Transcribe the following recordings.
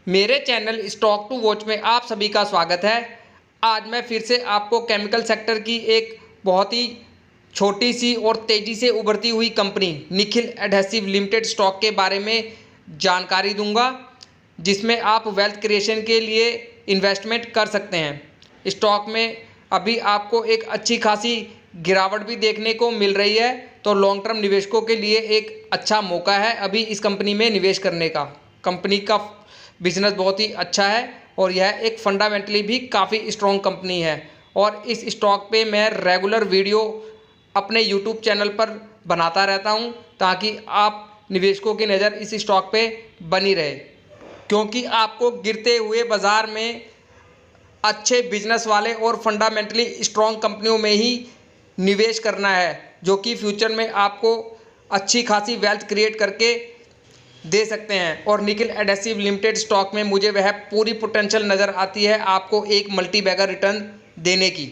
मेरे channel stock to watch में आप सभी का स्वागत है। आज मैं फिर से आपको केमिकल सेक्टर की एक बहुत ही छोटी सी और तेज़ी से उभरती हुई company Nikhil adhesive limited stock के बारे में जानकारी दूंगा, जिसमें आप वेल्थ क्रिएशन के लिए इन्वेस्टमेंट कर सकते हैं। स्टॉक में अभी आपको एक अच्छी खासी गिरावट भी देखने को मिल रही है, तो लॉन्ग टर्म निवेशकों के लिए एक अच्छा मौका है अभी इस कंपनी में निवेश करने का। कंपनी का बिजनेस बहुत ही अच्छा है और यह एक फंडामेंटली भी काफ़ी स्ट्रॉन्ग कंपनी है। और इस स्टॉक पे मैं रेगुलर वीडियो अपने यूट्यूब चैनल पर बनाता रहता हूं, ताकि आप निवेशकों की नज़र इस स्टॉक पे बनी रहे, क्योंकि आपको गिरते हुए बाज़ार में अच्छे बिजनेस वाले और फंडामेंटली स्ट्रॉन्ग कंपनियों में ही निवेश करना है, जो कि फ्यूचर में आपको अच्छी खासी वेल्थ क्रिएट करके दे सकते हैं। और निखिल एडहेसिव लिमिटेड स्टॉक में मुझे वह पूरी पोटेंशियल नज़र आती है आपको एक मल्टी बैगर रिटर्न देने की।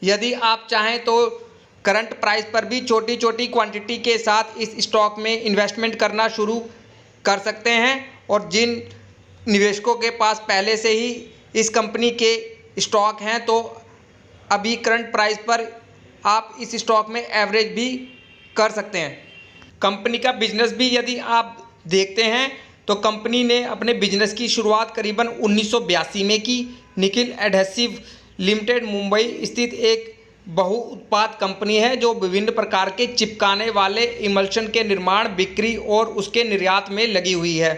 यदि आप चाहें तो करंट प्राइस पर भी छोटी छोटी क्वांटिटी के साथ इस स्टॉक में इन्वेस्टमेंट करना शुरू कर सकते हैं। और जिन निवेशकों के पास पहले से ही इस कंपनी के स्टॉक हैं, तो अभी करंट प्राइस पर आप इस स्टॉक में एवरेज भी कर सकते हैं। कंपनी का बिजनेस भी यदि आप देखते हैं तो कंपनी ने अपने बिजनेस की शुरुआत करीबन 1982 में की। निखिल एडहेसिव लिमिटेड मुंबई स्थित एक बहु उत्पाद कंपनी है, जो विभिन्न प्रकार के चिपकाने वाले इमल्शन के निर्माण, बिक्री और उसके निर्यात में लगी हुई है।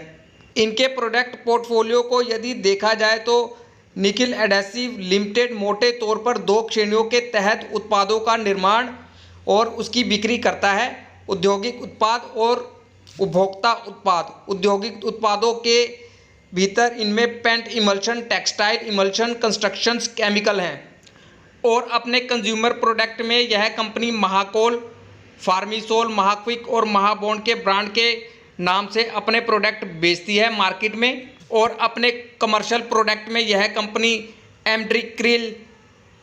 इनके प्रोडक्ट पोर्टफोलियो को यदि देखा जाए तो निखिल एडहेसिव लिमिटेड मोटे तौर पर दो श्रेणियों के तहत उत्पादों का निर्माण और उसकी बिक्री करता है: औद्योगिक उत्पाद और उपभोक्ता उत्पाद। औद्योगिक उत्पादों के भीतर इनमें paint emulsion, textile emulsion, constructions chemical हैं। और अपने कंज्यूमर प्रोडक्ट में यह कंपनी महाकोल, फार्मिसोल, महाक्विक और महाबॉन्ड के ब्रांड के नाम से अपने प्रोडक्ट बेचती है मार्केट में। और अपने कमर्शियल प्रोडक्ट में यह कंपनी एमड्रिक्रिल,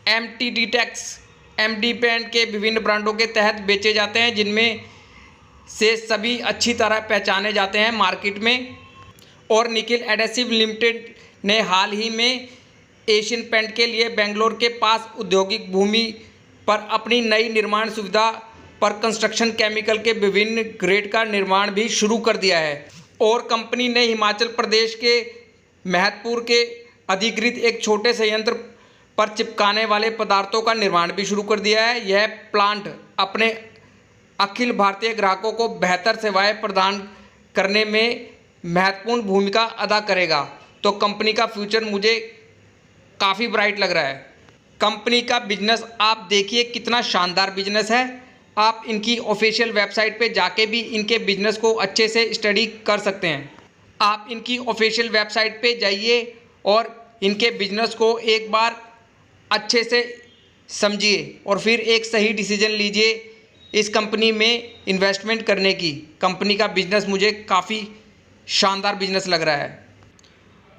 एमटीडीटेक्स, एमडी पेंट के विभिन्न ब्रांडों के तहत बेचे जाते हैं, जिनमें से सभी अच्छी तरह पहचाने जाते हैं मार्केट में। और निखिल एडहेसिव लिमिटेड ने हाल ही में एशियन पेंट के लिए बेंगलोर के पास औद्योगिक भूमि पर अपनी नई निर्माण सुविधा पर कंस्ट्रक्शन केमिकल के विभिन्न ग्रेड का निर्माण भी शुरू कर दिया है। और कंपनी ने हिमाचल प्रदेश के महतपुर के अधिकृत एक छोटे संयंत्र पर चिपकाने वाले पदार्थों का निर्माण भी शुरू कर दिया है। यह प्लांट अपने अखिल भारतीय ग्राहकों को बेहतर सेवाएं प्रदान करने में महत्वपूर्ण भूमिका अदा करेगा। तो कंपनी का फ्यूचर मुझे काफ़ी ब्राइट लग रहा है। कंपनी का बिजनेस आप देखिए कितना शानदार बिजनेस है। आप इनकी ऑफिशियल वेबसाइट पे जाके भी इनके बिजनेस को अच्छे से स्टडी कर सकते हैं। आप इनकी ऑफिशियल वेबसाइट पे जाइए और इनके बिजनेस को एक बार अच्छे से समझिए और फिर एक सही डिसीजन लीजिए इस कंपनी में इन्वेस्टमेंट करने की। कंपनी का बिजनेस मुझे काफ़ी शानदार बिजनेस लग रहा है।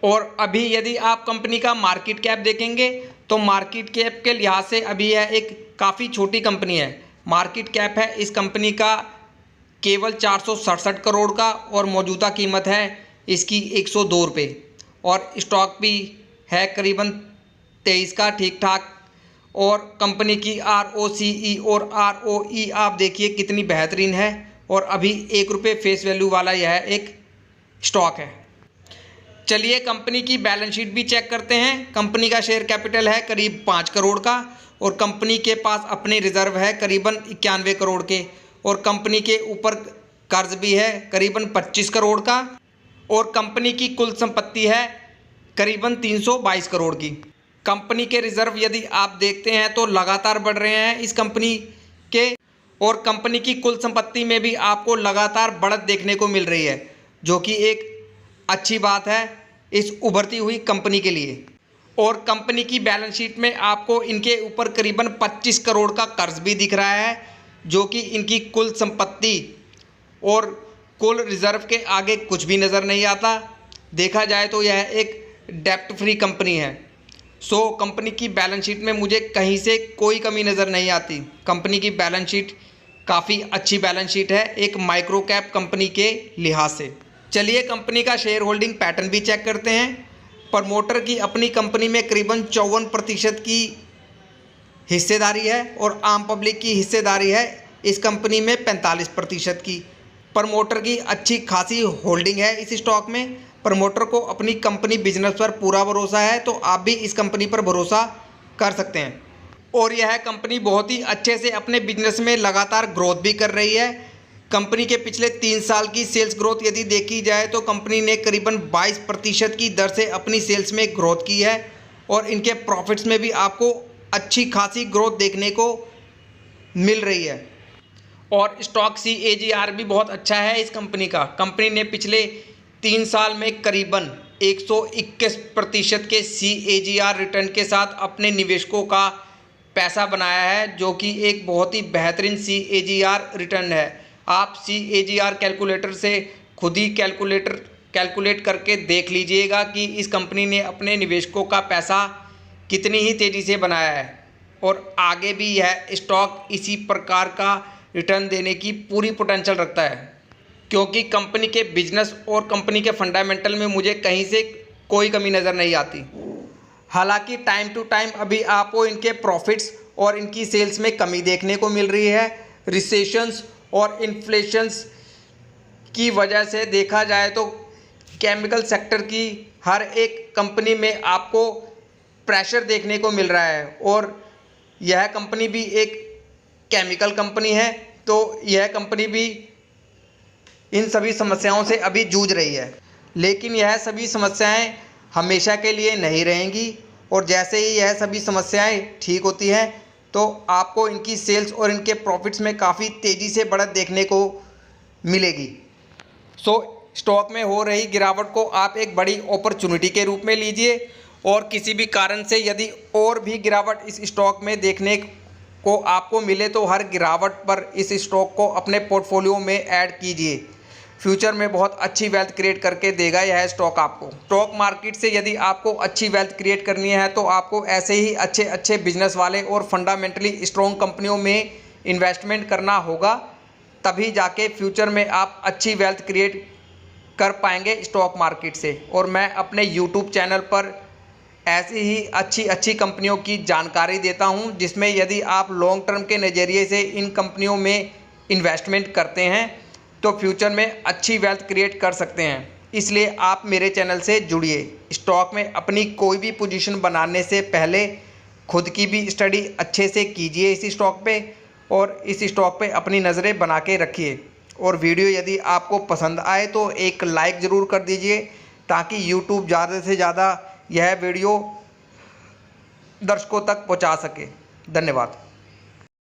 और अभी यदि आप कंपनी का मार्केट कैप देखेंगे तो मार्केट कैप के लिहाज से अभी यह एक काफ़ी छोटी कंपनी है। मार्केट कैप है इस कंपनी का केवल 467 करोड़ का और मौजूदा कीमत है इसकी 102 रुपये। और स्टॉक भी है करीबन 23 का, ठीक ठाक। और कंपनी की ROCE और ROE आप देखिए कितनी बेहतरीन है। और अभी 1 रुपये फेस वैल्यू वाला यह एक स्टॉक है। चलिए कंपनी की बैलेंस शीट भी चेक करते हैं। कंपनी का शेयर कैपिटल है करीब 5 करोड़ का और कंपनी के पास अपने रिजर्व है करीबन 91 करोड़ के। और कंपनी के ऊपर कर्ज भी है करीबन 25 करोड़ का। और कंपनी की कुल संपत्ति है करीबन 322 करोड़ की। कंपनी के रिजर्व यदि आप देखते हैं तो लगातार बढ़ रहे हैं इस कंपनी के। और कंपनी की कुल संपत्ति में भी आपको लगातार बढ़त देखने को मिल रही है, जो कि एक अच्छी बात है इस उभरती हुई कंपनी के लिए। और कंपनी की बैलेंस शीट में आपको इनके ऊपर करीबन 25 करोड़ का कर्ज भी दिख रहा है, जो कि इनकी कुल संपत्ति और कुल रिजर्व के आगे कुछ भी नज़र नहीं आता। देखा जाए तो यह एक डेप्ट फ्री कंपनी है। सो कंपनी की बैलेंस शीट में मुझे कहीं से कोई कमी नज़र नहीं आती। कंपनी की बैलेंस शीट काफ़ी अच्छी बैलेंस शीट है एक माइक्रो कैप कंपनी के लिहाज से। चलिए कंपनी का शेयर होल्डिंग पैटर्न भी चेक करते हैं। प्रमोटर की अपनी कंपनी में करीबन 54% की हिस्सेदारी है और आम पब्लिक की हिस्सेदारी है इस कंपनी में 45% की। प्रमोटर की अच्छी खासी होल्डिंग है इस स्टॉक में। प्रमोटर को अपनी कंपनी बिजनेस पर पूरा भरोसा है, तो आप भी इस कंपनी पर भरोसा कर सकते हैं। और यह कंपनी बहुत ही अच्छे से अपने बिजनेस में लगातार ग्रोथ भी कर रही है। कंपनी के पिछले 3 साल की सेल्स ग्रोथ यदि देखी जाए तो कंपनी ने करीबन 22% की दर से अपनी सेल्स में ग्रोथ की है और इनके प्रॉफिट्स में भी आपको अच्छी खासी ग्रोथ देखने को मिल रही है। और स्टॉक CAGR भी बहुत अच्छा है इस कंपनी का। कंपनी ने पिछले 3 साल में करीबन 121% के CAGR रिटर्न के साथ अपने निवेशकों का पैसा बनाया है, जो कि एक बहुत ही बेहतरीन CAGR रिटर्न है। आप CAGR कैलकुलेटर से खुद ही कैलकुलेट करके देख लीजिएगा कि इस कंपनी ने अपने निवेशकों का पैसा कितनी ही तेज़ी से बनाया है और आगे भी यह स्टॉक इसी प्रकार का रिटर्न देने की पूरी पोटेंशियल रखता है, क्योंकि कंपनी के बिजनेस और कंपनी के फंडामेंटल में मुझे कहीं से कोई कमी नज़र नहीं आती। हालांकि टाइम टू टाइम अभी आपको इनके प्रॉफिट्स और इनकी सेल्स में कमी देखने को मिल रही है। रिसेशंस और इन्फ्लेशंस की वजह से देखा जाए तो केमिकल सेक्टर की हर एक कंपनी में आपको प्रेशर देखने को मिल रहा है और यह कंपनी भी एक केमिकल कंपनी है, तो यह कंपनी भी इन सभी समस्याओं से अभी जूझ रही है। लेकिन यह सभी समस्याएं हमेशा के लिए नहीं रहेंगी और जैसे ही यह सभी समस्याएं ठीक होती हैं तो आपको इनकी सेल्स और इनके प्रॉफिट्स में काफ़ी तेज़ी से बढ़त देखने को मिलेगी। स्टॉक में हो रही गिरावट को आप एक बड़ी अपॉर्चुनिटी के रूप में लीजिए और किसी भी कारण से यदि और भी गिरावट इस स्टॉक में देखने को आपको मिले तो हर गिरावट पर इस स्टॉक को अपने पोर्टफोलियो में ऐड कीजिए। फ्यूचर में बहुत अच्छी वेल्थ क्रिएट करके देगा यह स्टॉक आपको। स्टॉक मार्केट से यदि आपको अच्छी वेल्थ क्रिएट करनी है तो आपको ऐसे ही अच्छे बिजनेस वाले और फंडामेंटली स्ट्रॉन्ग कंपनियों में इन्वेस्टमेंट करना होगा, तभी जाके फ्यूचर में आप अच्छी वेल्थ क्रिएट कर पाएंगे स्टॉक मार्केट से। और मैं अपने यूट्यूब चैनल पर ऐसी ही अच्छी कंपनियों की जानकारी देता हूं, जिसमें यदि आप लॉन्ग टर्म के नज़रिए से इन कंपनियों में इन्वेस्टमेंट करते हैं तो फ्यूचर में अच्छी वेल्थ क्रिएट कर सकते हैं। इसलिए आप मेरे चैनल से जुड़िए। स्टॉक में अपनी कोई भी पोजीशन बनाने से पहले खुद की भी स्टडी अच्छे से कीजिए इस स्टॉक पे और इस स्टॉक पे अपनी नज़रें बना के रखिए। और वीडियो यदि आपको पसंद आए तो एक लाइक ज़रूर कर दीजिए, ताकि यूट्यूब ज़्यादा से ज़्यादा यह वीडियो दर्शकों तक पहुंचा सके। धन्यवाद।